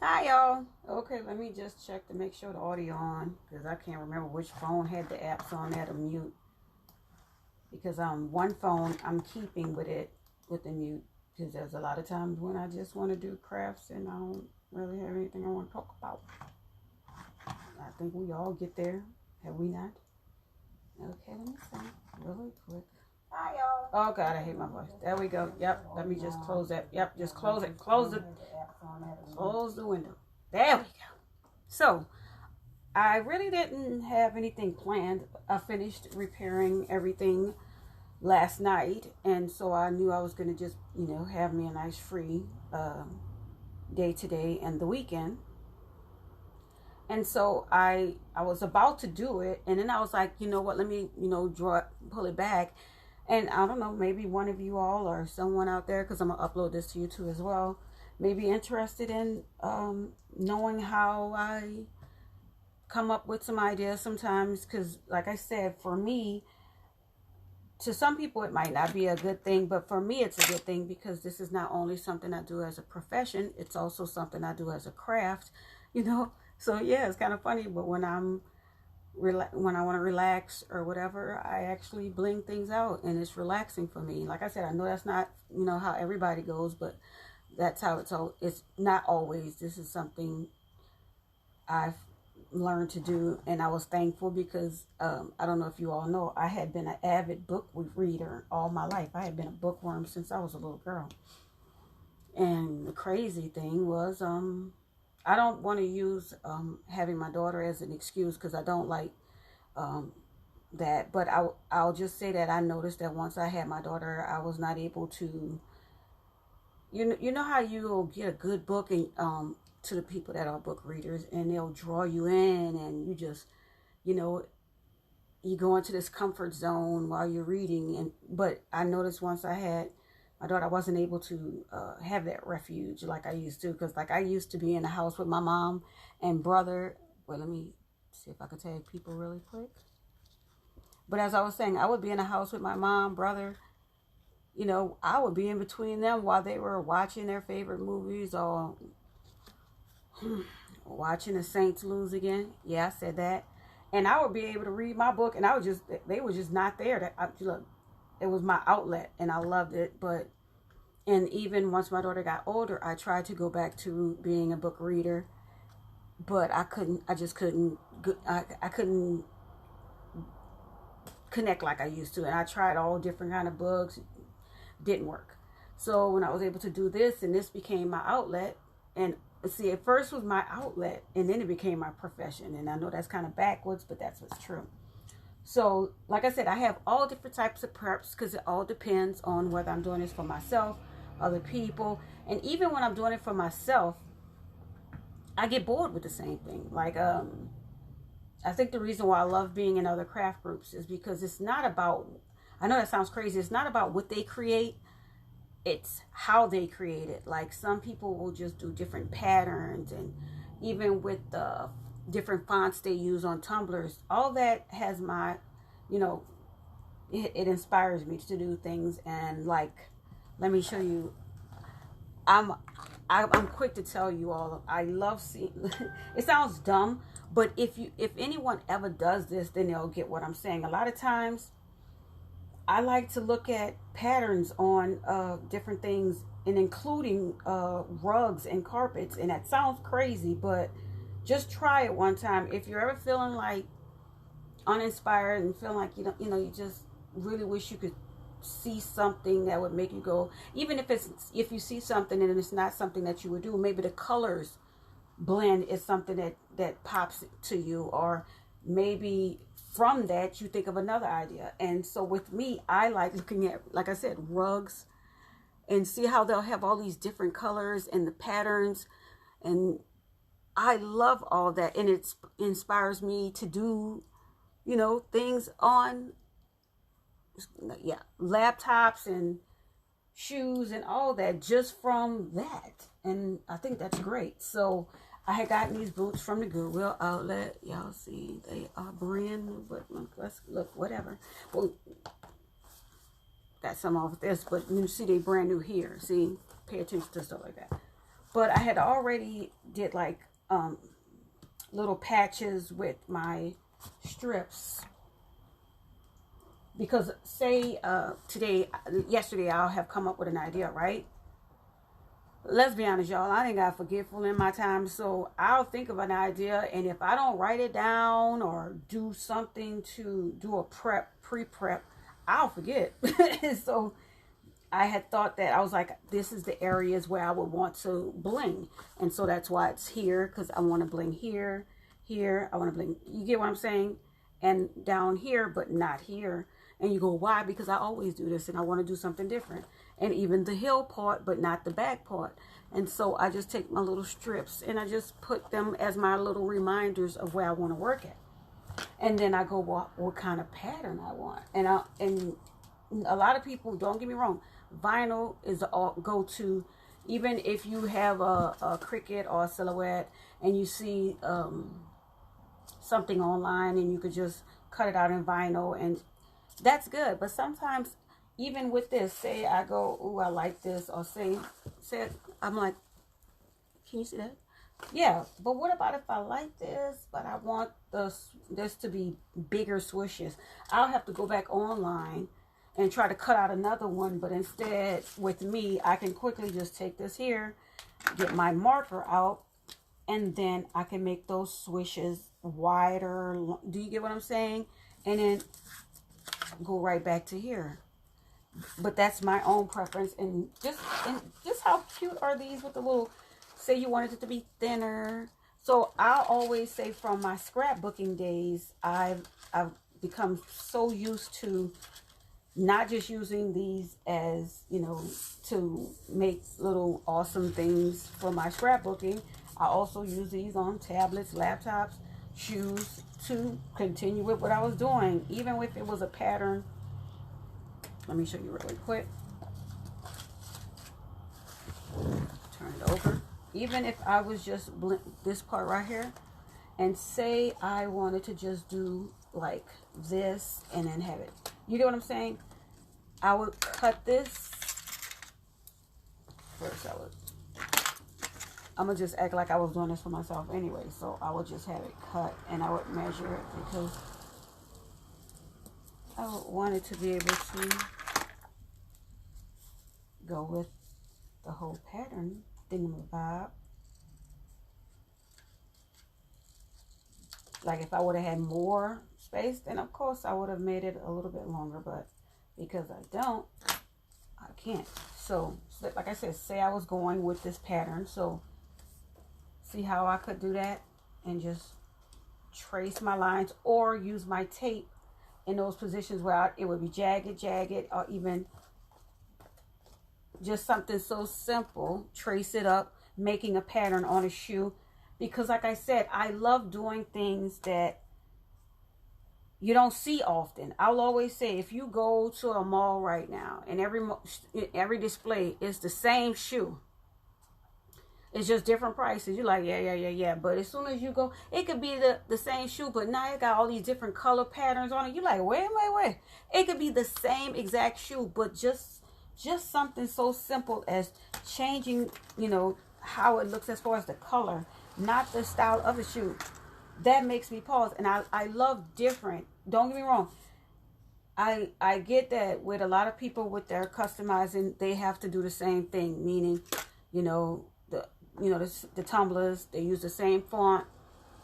Hi y'all. Okay, let me just check to make sure the audio on because I can't remember which phone had the apps on there to mute. Because one phone I'm keeping with the mute because there's a lot of times when I just want to do crafts and I don't really have anything I want to talk about. I think we all get there, have we not? Okay, let me see really quick. Hi y'all. Oh God, I hate my voice. There we go. Yep. Let me just close that. Yep. Just close it. Close it. Close the window. There we go. So I really didn't have anything planned. I finished repairing everything last night, and so I knew I was going to just, have me a nice free day today and the weekend. And so I was about to do it, and then I was like, you know what? Let me pull it back. And I don't know, maybe one of you all or someone out there, because I'm gonna upload this to YouTube as well, may be interested in knowing how I come up with some ideas sometimes. Because, like I said, for me, to some people it might not be a good thing, but for me it's a good thing because this is not only something I do as a profession, it's also something I do as a craft, So yeah, it's kind of funny, but when when I want to relax or whatever, I actually bling things out and it's relaxing for me. Like I said, I know that's not, how everybody goes, but that's how it's not always. This is something I've learned to do, and I was thankful because I don't know if you all know, I had been an avid book reader all my life. I had been a bookworm since I was a little girl. And the crazy thing was, I don't want to use having my daughter as an excuse because I don't like that. But I'll just say that I noticed that once I had my daughter, I was not able to. You know how you'll get a good book and to the people that are book readers, and they'll draw you in, and you just, you know, you go into this comfort zone while you're reading. But I noticed once I had my daughter, I wasn't able to have that refuge like I used to, because like I used to be in the house with my mom and brother. Well, let me see if I can tag people really quick. But as I was saying, I would be in the house with my mom, brother. I would be in between them while they were watching their favorite movies or watching the Saints lose again. Yeah, I said that. And I would be able to read my book, and they were just not there. Look, it was my outlet, and I loved it. And even once my daughter got older, I tried to go back to being a book reader, but I couldn't. I just couldn't. I couldn't connect like I used to. And I tried all different kind of books, didn't work. So when I was able to do this, and this became my outlet, and see, at first was my outlet, and then it became my profession. And I know that's kind of backwards, but that's what's true. So, like I said, I have all different types of preps because it all depends on whether I'm doing this for myself, other people, and even when I'm doing it for myself, I get bored with the same thing. Like, I think the reason why I love being in other craft groups is because it's not about, I know that sounds crazy, it's not about what they create, it's how they create it. Like some people will just do different patterns, and even with the different fonts they use on tumblers, all that has my, you know, it inspires me to do things. And like, let me show you. I'm I'm quick to tell you all, I love seeing. It sounds dumb, but if anyone ever does this, then they'll get what I'm saying. A lot of times I like to look at patterns on different things, and including rugs and carpets. And that sounds crazy, but just try it one time. If you're ever feeling like uninspired and feeling like you just really wish you could see something that would make you go, even if you see something and it's not something that you would do, maybe the colors blend is something that pops to you, or maybe from that you think of another idea. And so with me, I like looking at, like I said, rugs, and see how they'll have all these different colors and the patterns, and I love all that, and it inspires me to do things on laptops and shoes and all that, just from that. And I think that's great. So I had gotten these boots from the Goodwill outlet. Y'all see, they are brand new, but let's look, whatever. Well, got some off this, but you see they brand new here. See, pay attention to stuff like that. But I had already did like little patches with my strips, because say yesterday I'll have come up with an idea, right? Let's be honest, y'all, I ain't got forgetful in my time, so I'll think of an idea, and if I don't write it down or do something to do a pre-prep, I'll forget. So I had thought that, I was like, this is the areas where I would want to bling. And so that's why it's here, because I want to bling here, here. I want to bling, you get what I'm saying? And down here, but not here. And you go, why? Because I always do this and I want to do something different. And even the heel part, but not the back part. And so I just take my little strips and I just put them as my little reminders of where I want to work at. And then I go, what kind of pattern I want. And a lot of people, don't get me wrong, vinyl is the go-to. Even if you have a Cricut or a Silhouette and you see something online and you could just cut it out in vinyl, and that's good. But sometimes even with this, say I go, oh, I like this, or say I'm like, can you see that? Yeah, but what about if I like this, but I want this to be bigger swooshes? I'll have to go back online and try to cut out another one. But instead, with me, I can quickly just take this here, get my marker out, and then I can make those swishes wider. Do you get what I'm saying? And then go right back to here. But that's my own preference. And just how cute are these with the little, say you wanted it to be thinner. So I'll always say, from my scrapbooking days, I've become so used to not just using these as, you know, to make little awesome things for my scrapbooking. I also use these on tablets, laptops, shoes, to continue with what I was doing. Even if it was a pattern. Let me show you really quick. Turn it over. Even if I was just this part right here, and say I wanted to just do like this and then have it. You get what I'm saying? I would cut this. First I'm going to just act like I was doing this for myself anyway. So I would just have it cut and I would measure it, because I would want it to be able to go with the whole pattern thingamabob. Like if I would have had more space, then of course I would have made it a little bit longer, but because I don't, I can't. So like I said, say I was going with this pattern, so see how I could do that and just trace my lines, or use my tape in those positions where it would be jagged, or even just something so simple, trace it up, making a pattern on a shoe. Because like I said, I love doing things that you don't see often. I'll always say, if you go to a mall right now and every display is the same shoe, it's just different prices. You're like, yeah. But as soon as you go, it could be the same shoe, but now it got all these different color patterns on it. You're like, wait. It could be the same exact shoe, but just something so simple as changing, you know, how it looks as far as the color, not the style of the shoe. That makes me pause. And I love different. Don't get me wrong. I get that with a lot of people with their customizing, they have to do the same thing. Meaning, the tumblers, they use the same font.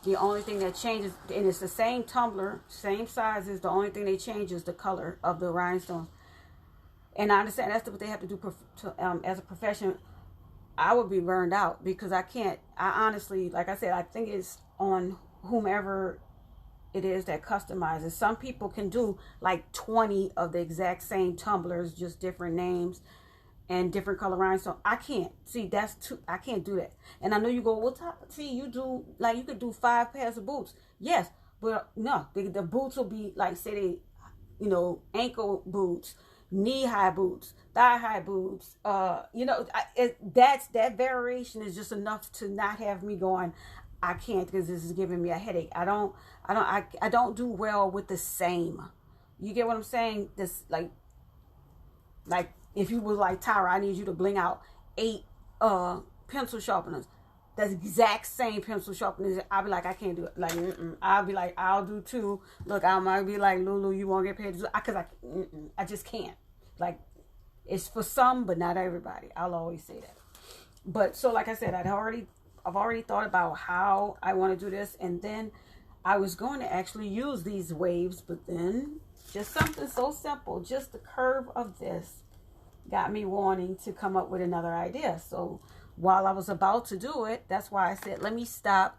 The only thing that changes, and it's the same tumbler, same sizes. The only thing they change is the color of the rhinestones. And I understand that's what they have to do as a profession. I would be burned out, because I can't. I honestly, like I said, I think it's on whomever it is that customizes. Some people can do like 20 of the exact same tumblers, just different names and different color rhinestones. I can't. See, that's too. I can't do that. And I know you go, well, see, you do, like, you could do 5 pairs of boots. Yes, but no, the boots will be like, say they, ankle boots, knee-high boots, thigh-high boots. That variation is just enough to not have me going, I can't, because this is giving me a headache. I don't do well with the same. You get what I'm saying? This like if you were like, Tyra, I need you to bling out 8 pencil sharpeners. The exact same pencil sharpeners. I'll be like, I can't do it. Like, I'll be like, I'll do two. Look, I might be like, Lulu, you won't get paid. Because I just can't. Like, it's for some, but not everybody. I'll always say that. But so, like I said, I've already thought about how I want to do this. And then I was going to actually use these waves. But then just something so simple, just the curve of this got me wanting to come up with another idea. So while I was about to do it, that's why I said, let me stop,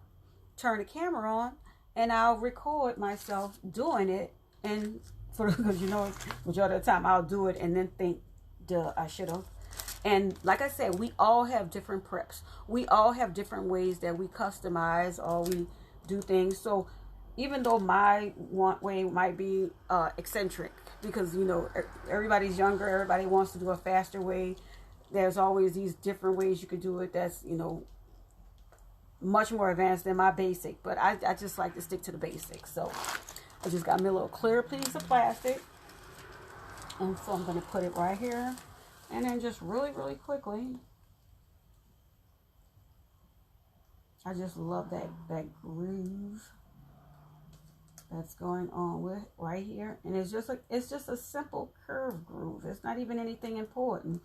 turn the camera on, and I'll record myself doing it. And because, you know, majority of the time I'll do it and then think, duh, I should have. And like I said, we all have different preps. We all have different ways that we customize or we do things. So even though my one way might be eccentric, because, you know, everybody's younger, everybody wants to do a faster way. There's always these different ways you could do it that's, you know, much more advanced than my basic. But I just like to stick to the basics. So I just got me a little clear piece of plastic. And so I'm going to put it right here. And then just really, really quickly. I just love that groove that's going on with right here. And it's just a simple curve groove. It's not even anything important.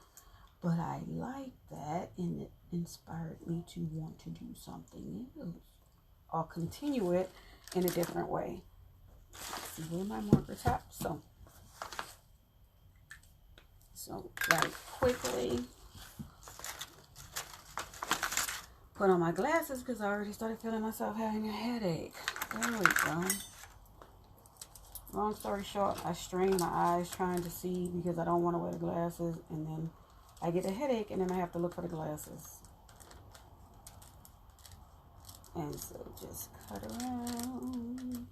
But I like that, and it inspired me to want to do something else or continue it in a different way. Let's see where my marker tap. So like quickly put on my glasses because I already started feeling myself having a headache. There we go. Long story short, I strain my eyes trying to see because I don't want to wear the glasses, and then I get a headache, and then I have to look for the glasses. And so just cut around.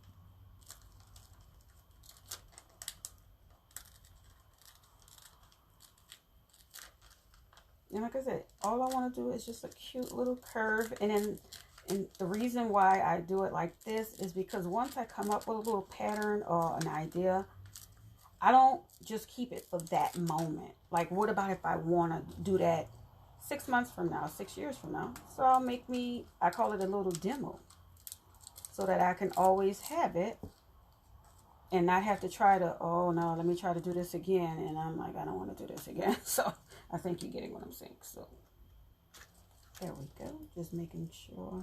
And like I said, all I want to do is just a cute little curve. And the reason why I do it like this is because once I come up with a little pattern or an idea, I don't just keep it for that moment. Like, what about if I want to do that 6 months from now, 6 years from now? So I call it a little demo, so that I can always have it and not have to try to, oh no, let me try to do this again. And I'm like, I don't want to do this again. So I think you're getting what I'm saying. So there we go. Just making sure.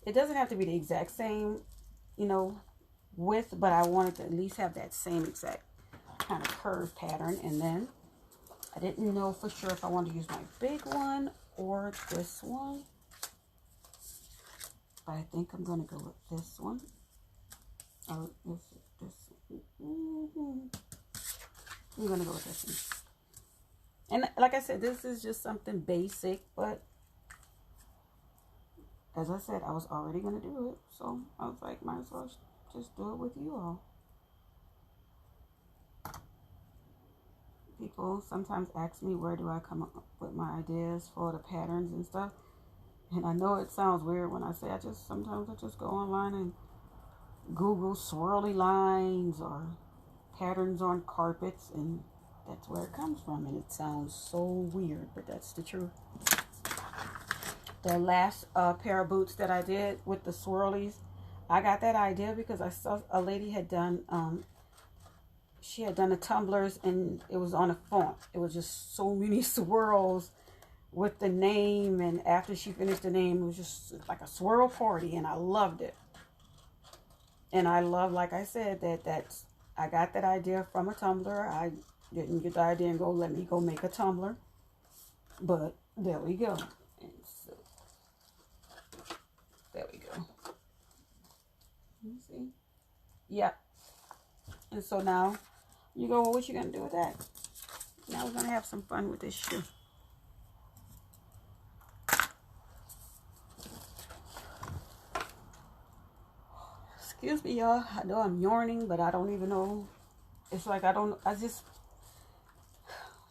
It doesn't have to be the exact same, you know, width, but I wanted to at least have that same exact kind of curve pattern. And then I didn't know for sure if I wanted to use my big one or this one, but I think I'm going to go with this one. Or this one. I'm going to go with this one. And like I said, this is just something basic, but as I said, I was already going to do it, so I was like, might as well just do it with you all. People sometimes ask me, where do I come up with my ideas for the patterns and stuff? And I know it sounds weird when I say sometimes I just go online and Google swirly lines or patterns on carpets, and that's where it comes from. And it sounds so weird, but that's the truth. The last pair of boots that I did with the swirlies, I got that idea because I saw a lady had done, she had done the tumblers, and it was on a font. It was just so many swirls with the name, and after she finished the name, it was just like a swirl party, and I loved it. And I love, like I said, I got that idea from a tumbler. I didn't get the idea and let me go make a tumbler, but there we go. And so there we go. Let me see. Yep. And so now you go, well, what you gonna do with that? Now we're gonna have some fun with this shoe. Excuse me, y'all. I know I'm yawning, but I don't even know. It's like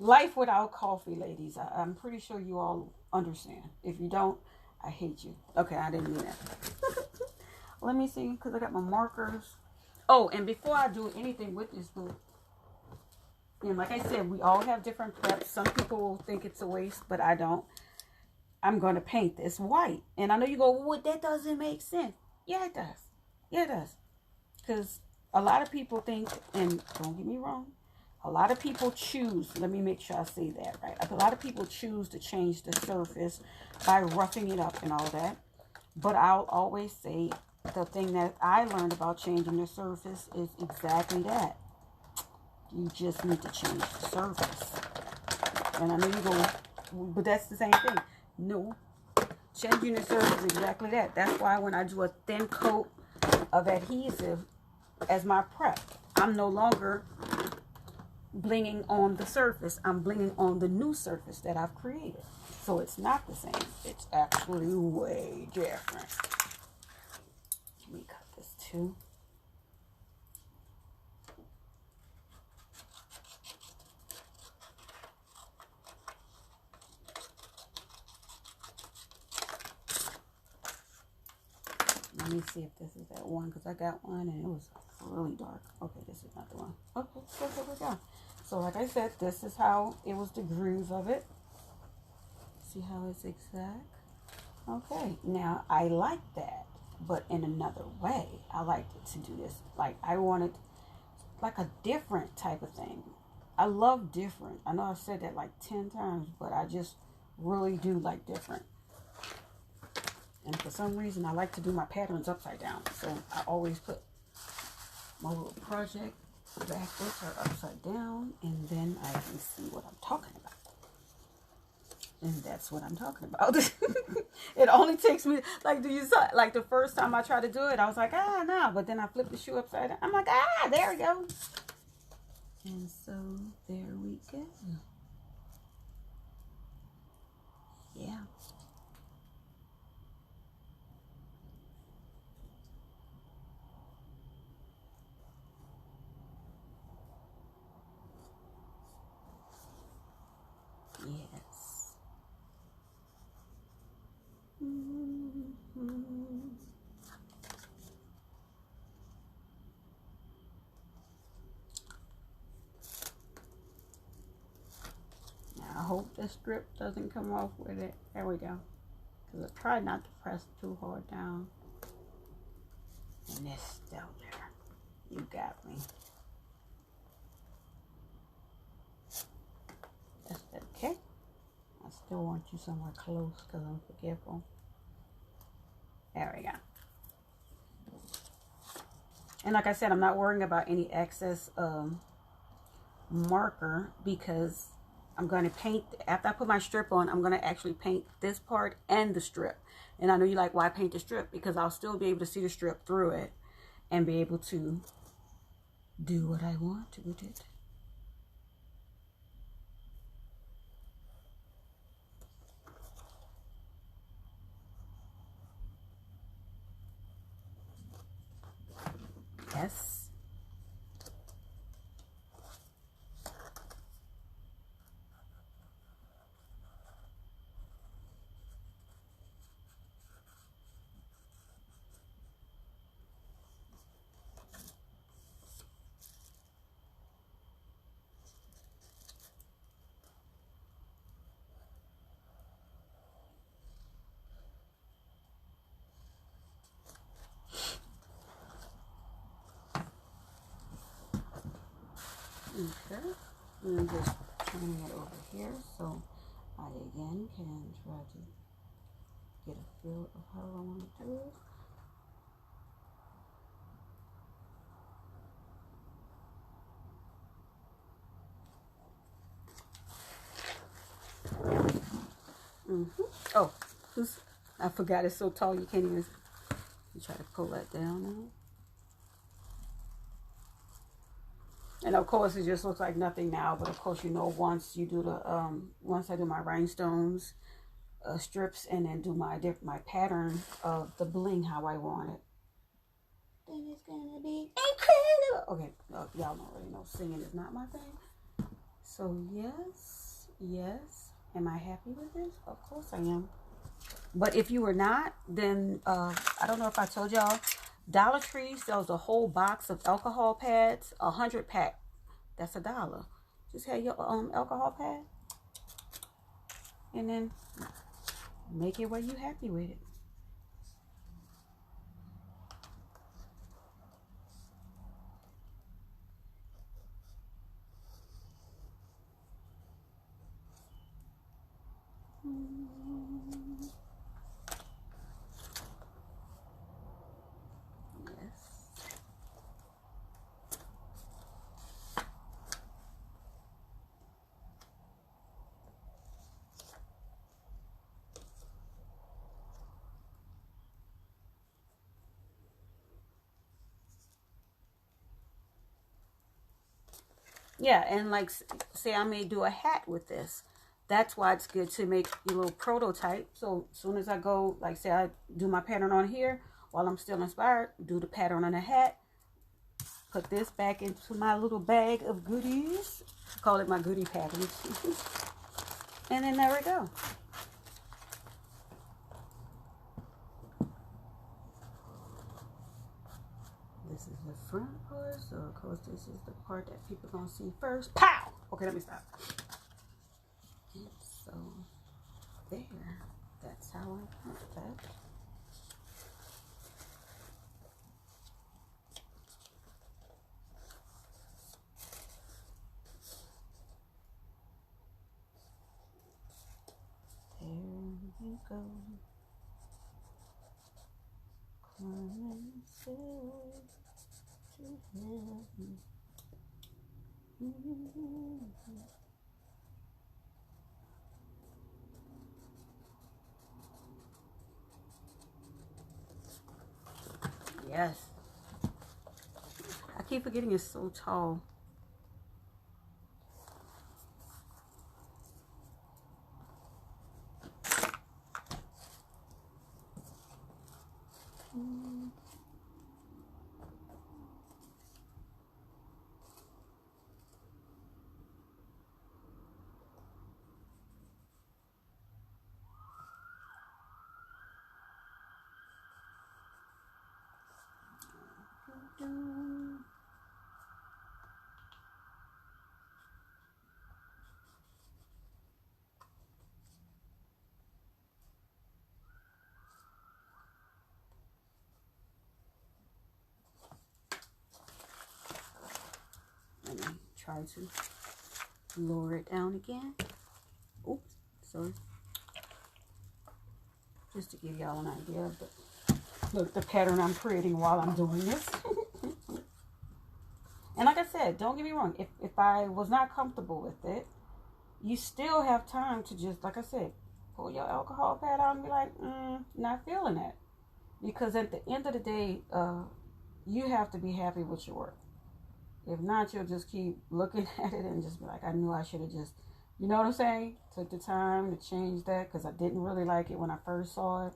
life without coffee, ladies. I'm pretty sure you all understand. If you don't, I hate you. Okay, I didn't mean that. Let me see, because I got my markers. Oh, and before I do anything with this book, and like I said, we all have different preps. Some people will think it's a waste, but I don't. I'm going to paint this white. And I know you go, well, that doesn't make sense. Yeah, it does. Yeah, it does. Because a lot of people think, and don't get me wrong, a lot of people choose, let me make sure I say that right. A lot of people choose to change the surface by roughing it up and all that. But I'll always say the thing that I learned about changing the surface is exactly that. You just need to change the surface. And I know you go, but that's the same thing. No, changing the surface is exactly that. That's why when I do a thin coat of adhesive as my prep, I'm no longer blinging on the surface. I'm blinging on the new surface that I've created. So it's not the same. It's actually way different. Let me cut this too. Let me see if this is that one, because I got one and it was really dark. Okay, this is not the one. Okay, so here we go. So like I said, this is how it was, the grooves of it. See how it's exact? Okay, now I like that, but in another way. I liked it to do this. Like I wanted like a different type of thing. I love different. I know I've said that like 10 times, but I just really do like different. And for some reason, I like to do my patterns upside down. So I always put my little project backwards or upside down. And then I can see what I'm talking about. And that's what I'm talking about. It only takes me, like, like the first time I tried to do it, I was like, no. But then I flipped the shoe upside down. I'm like, there we go. And so there we go. Yeah. Yes. Now I hope the strip doesn't come off with it. There we go. Because I tried not to press too hard down. And it's still there. You got me. That's okay. I still want you somewhere close because I'm forgetful. There we go. And like I said, I'm not worrying about any excess marker because I'm going to paint, after I put my strip on, I'm going to actually paint this part and the strip. And I know you're like, why paint the strip? Because I'll still be able to see the strip through it and be able to do what I want with it. Yes. Okay, I'm just turning it over here so I again can try to get a feel of how I want to do it. Oh, I forgot it's so tall you can't even, you try to pull that down now. And of course, it just looks like nothing now. But of course, you know, once you do the once I do my rhinestones strips and then do my pattern of the bling how I want it, then it's gonna be incredible. Okay, y'all don't really know singing is not my thing. So yes, yes. Am I happy with this? Of course I am. But if you were not, then I don't know if I told y'all. Dollar Tree sells a whole box of alcohol pads, 100 pack. That's $1. Just have your alcohol pad, and then Make it where you happy with it. Yes. Yeah, and like, say I may do a hat with this. That's why it's good to make your little prototype. So as soon as I go, like say I do my pattern on here, while I'm still inspired, do the pattern on the hat, put this back into my little bag of goodies. I call it my goodie package. And then there we go. This is the front part, so of course this is the part that people gonna see first. Pow! Okay, let me stop. And so there, that's how I put that. There you go. Climbing stairs to heaven. Yes. I keep forgetting it's so tall. Let me try to lower it down again. Oops, sorry. Just to give y'all an idea of the pattern I'm creating while I'm doing this. And like I said, don't get me wrong. If I was not comfortable with it, you still have time to just, like I said, pull your alcohol pad out and be like, not feeling that. Because at the end of the day, you have to be happy with your work. If not, you'll just keep looking at it and just be like, I knew I should have just, you know what I'm saying? Took the time to change that because I didn't really like it when I first saw it.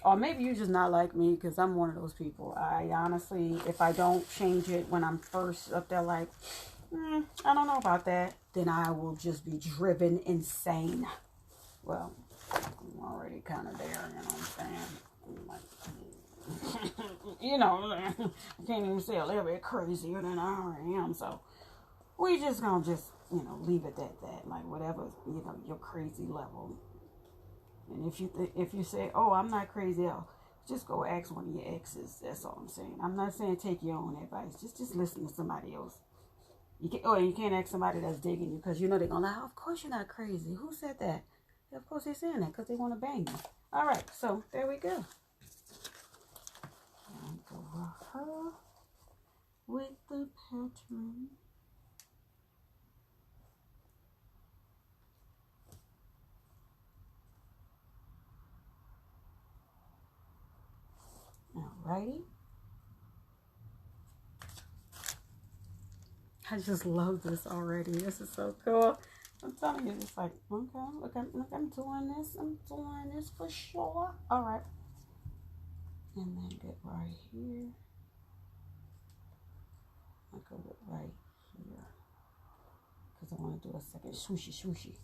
Or maybe you're just not like me because I'm one of those people. I honestly, if I don't change it when I'm first up there like, I don't know about that, then I will just be driven insane. Well, I'm already kind of there, you know what I'm saying? Like, you know, I can't even say a little bit crazier than I already am. So we just gonna leave it at that. Like whatever, your crazy level. And if you say, oh, I'm not crazy, just go ask one of your exes. That's all I'm saying. I'm not saying take your own advice. Just listen to somebody else. You can't ask somebody that's digging you because they're gonna lie. Of course you're not crazy. Who said that? Yeah, of course they're saying that because they want to bang you. All right, so there we go. And go with the pattern. Alrighty. I just love this already. This is so cool. I'm telling you, it's like, okay, look, I'm doing this. I'm doing this for sure. All right. And then get right here. I go with right here. Because I want to do a second swooshy.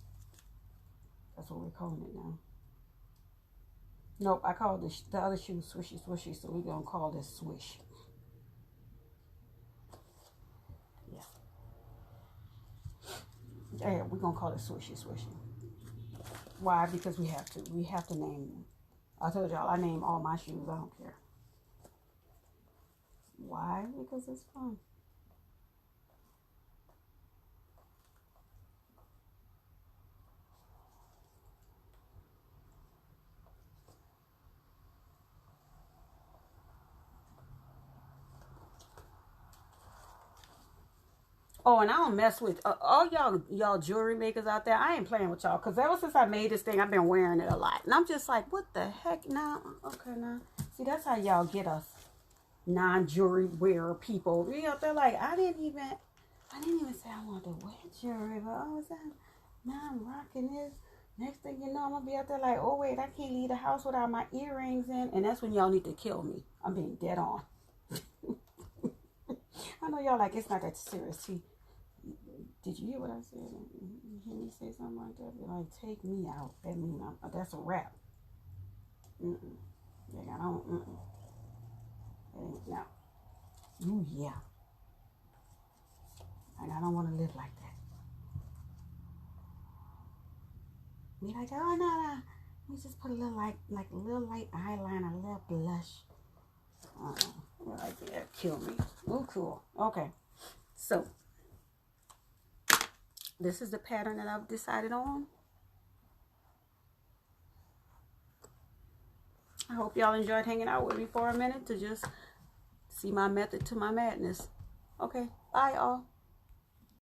That's what we're calling it now. Nope, I call the other shoe swishy, so we're going to call this swish. Yeah, we're going to call it swishy. Why? Because we have to. We have to name them. I told y'all I name all my shoes. I don't care. Why? Because it's fun. Oh, and I don't mess with all y'all jewelry makers out there. I ain't playing with y'all because ever since I made this thing, I've been wearing it a lot, and I'm just like, what the heck? Now, okay, now, see, that's how y'all get us non-jewelry wearer people. We out there like, I didn't even say I wanted to wear jewelry, but all of a sudden, now I'm rocking this. Next thing you know, I'm gonna be out there like, oh wait, I can't leave the house without my earrings in, and that's when y'all need to kill me. I'm being dead on. I know y'all like it's not that serious. See, did you hear what I said? You hear me say something like that? Like, take me out. That mean that's a wrap. Yeah, I don't. No. Ooh, yeah. And I don't want to live like that. Be like, oh no. Let me just put a little like a little light eyeliner, a little blush. Like that, kill me. Oh, cool. Okay. So this is the pattern that I've decided on. I hope y'all enjoyed hanging out with me for a minute to just see my method to my madness. Okay, bye y'all.